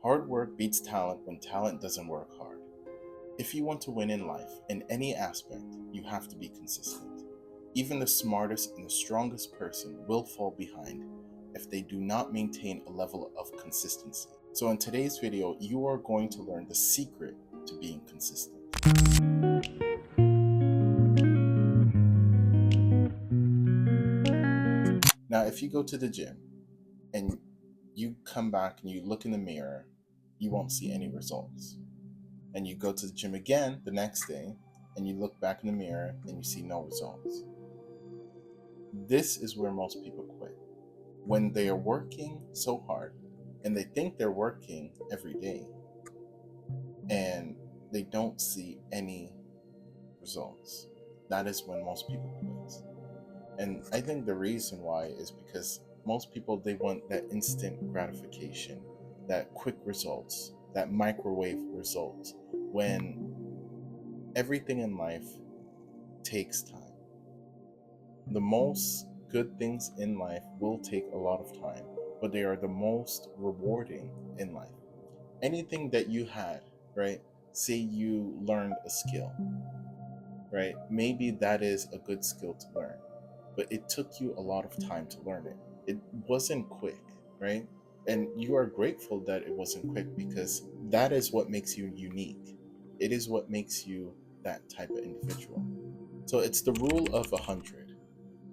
Hard work beats talent when talent doesn't work hard. If you want to win in life, in any aspect, you have to be consistent. Even the smartest and the strongest person will fall behind if they do not maintain a level of consistency. So in today's video, you are going to learn the secret to being consistent. Now, if you go to the gym and you come back and you look in the mirror, you won't see any results. And you go to the gym again the next day and you look back in the mirror and you see no results. This is where most people quit. When they are working so hard and they think they're working every day and they don't see any results, that is when most people quit. And I think the reason why is because most people, they want that instant gratification, that quick results, that microwave results, when everything in life takes time. The most good things in life will take a lot of time, but they are the most rewarding in life. Anything that you had, right? Say you learned a skill, right? Maybe that is a good skill to learn, but it took you a lot of time to learn it. It wasn't quick, right? And you are grateful that it wasn't quick because that is what makes you unique. It is what makes you that type of individual. So it's the rule of 100.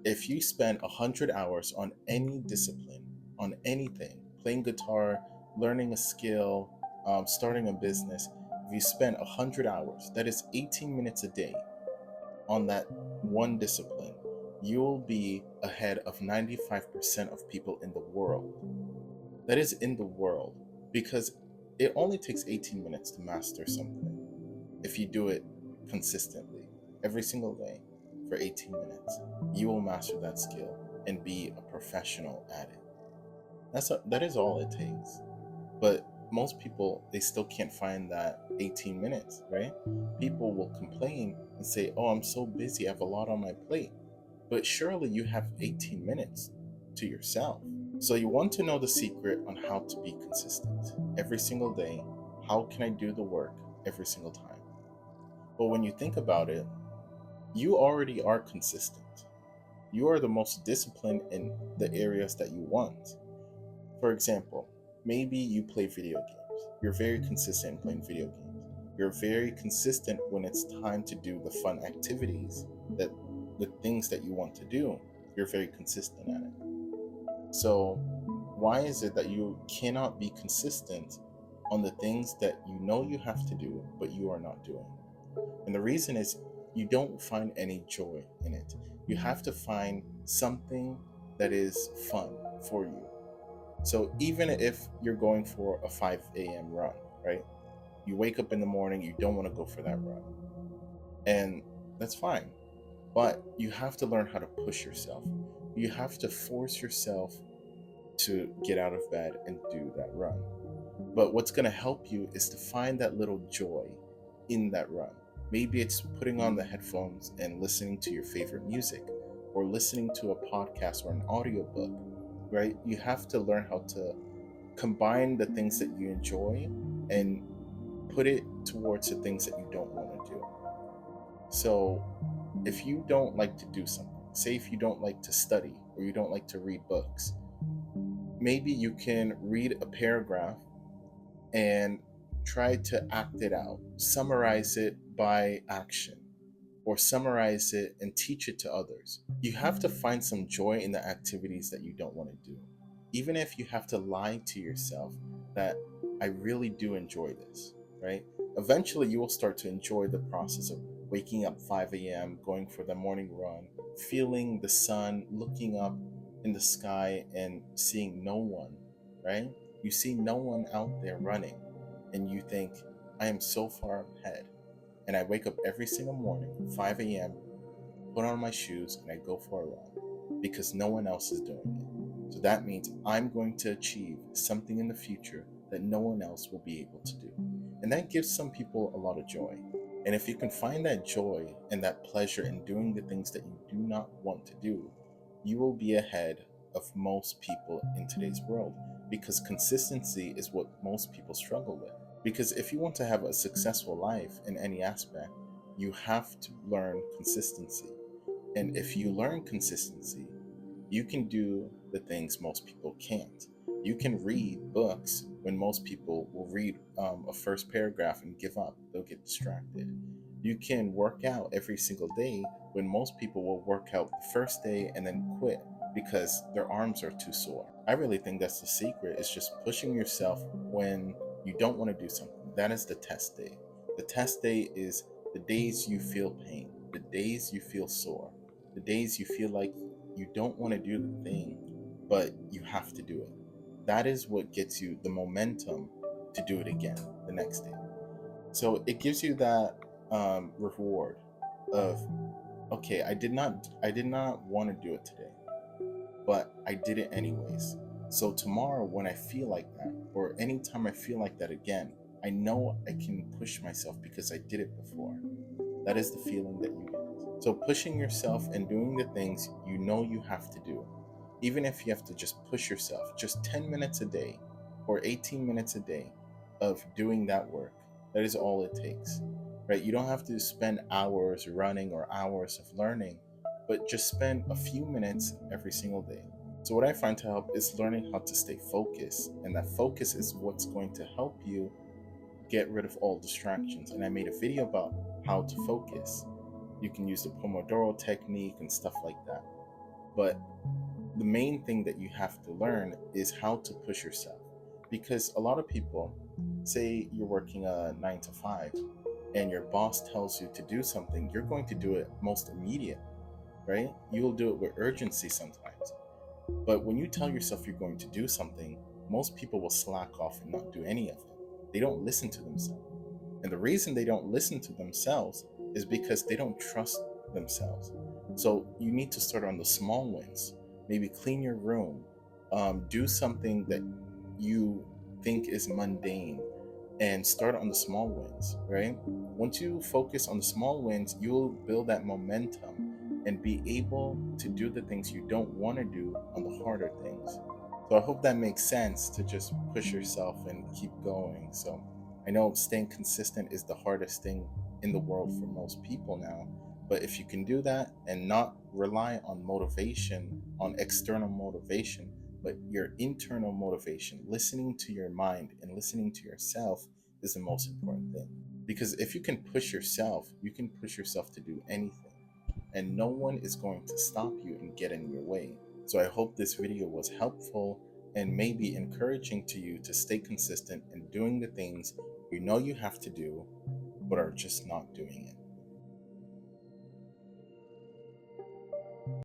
If you spend 100 hours on any discipline, on anything, playing guitar, learning a skill, starting a business, if you spend 100 hours, that is 18 minutes a day on that one discipline, you will be ahead of 95% of people in the world. That is in the world, because it only takes 18 minutes to master something. If you do it consistently, every single day for 18 minutes, you will master that skill and be a professional at it. That is all it takes. But most people, they still can't find that 18 minutes, right? People will complain and say, "Oh, I'm so busy, I have a lot on my plate." But surely you have 18 minutes to yourself. So you want to know the secret on how to be consistent every single day. How can I do the work every single time? But when you think about it, you already are consistent. You are the most disciplined in the areas that you want. For example, maybe you play video games. You're very consistent in playing video games. You're very consistent when it's time to do the fun activities, that the things that you want to do. You're very consistent at it. So why is it that you cannot be consistent on the things that you know you have to do but you are not doing? And the reason is you don't find any joy in it. You have to find something that is fun for you. So even if you're going for a 5 a.m. run, right? You wake up in the morning, you don't want to go for that run. And that's fine. But you have to learn how to push yourself. You have to force yourself to get out of bed and do that run. But what's going to help you is to find that little joy in that run. Maybe it's putting on the headphones and listening to your favorite music, or listening to a podcast or an audiobook, right? You have to learn how to combine the things that you enjoy and put it towards the things that you don't want to do. So if you don't like to do something, say if you don't like to study or you don't like to read books, maybe you can read a paragraph and try to act it out, summarize it by action, or summarize it and teach it to others. You have to find some joy in the activities that you don't want to do. Even if you have to lie to yourself that I really do enjoy this, right? Eventually you will start to enjoy the process of waking up 5 a.m., going for the morning run, feeling the sun, looking up in the sky and seeing no one, right? You see no one out there running and you think, I am so far ahead. And I wake up every single morning, 5 a.m., put on my shoes, and I go for a run because no one else is doing it. So that means I'm going to achieve something in the future that no one else will be able to do. And that gives some people a lot of joy. And if you can find that joy and that pleasure in doing the things that you do not want to do, you will be ahead of most people in today's world. because consistency is what most people struggle with. Because if you want to have a successful life in any aspect, you have to learn consistency. And if you learn consistency, you can do the things most people can't. You can read books when most people will read a first paragraph and give up, they'll get distracted. You can work out every single day when most people will work out the first day and then quit because their arms are too sore. I really think that's the secret, is just pushing yourself when you don't want to do something. That is the test day. The test day is the days you feel pain, the days you feel sore, the days you feel like you don't want to do the thing, but you have to do it. That is what gets you the momentum to do it again the next day. So it gives you that reward of, okay, I did not want to do it today, but I did it anyways. So tomorrow, when I feel like that, or anytime I feel like that again, I know I can push myself because I did it before. That is the feeling that you get. So pushing yourself and doing the things you know you have to do, even if you have to just push yourself, just 10 minutes a day or 18 minutes a day of doing that work, that is all it takes, right? You don't have to spend hours running or hours of learning, but just spend a few minutes every single day. So, what I find to help is learning how to stay focused, and that focus is what's going to help you get rid of all distractions. And I made a video about how to focus. You can use the Pomodoro technique and stuff like that. But the main thing that you have to learn is how to push yourself. Because a lot of people, say you're working a 9 to 5 and your boss tells you to do something, you're going to do it most immediate, right? You will do it with urgency sometimes. But when you tell yourself you're going to do something, most people will slack off and not do any of it. They don't listen to themselves. And the reason they don't listen to themselves is because they don't trust themselves. So you need to start on the small wins. Maybe clean your room, do something that you think is mundane, and start on the small wins, right? Once you focus on the small wins, you'll build that momentum and be able to do the things you don't want to do on the harder things. So I hope that makes sense, to just push yourself and keep going. So I know staying consistent is the hardest thing in the world for most people now. But if you can do that and not rely on motivation, on external motivation, but your internal motivation, listening to your mind and listening to yourself is the most important thing. Because if you can push yourself, you can push yourself to do anything. And no one is going to stop you and get in your way. So I hope this video was helpful and maybe encouraging to you to stay consistent in doing the things you know you have to do, but are just not doing it.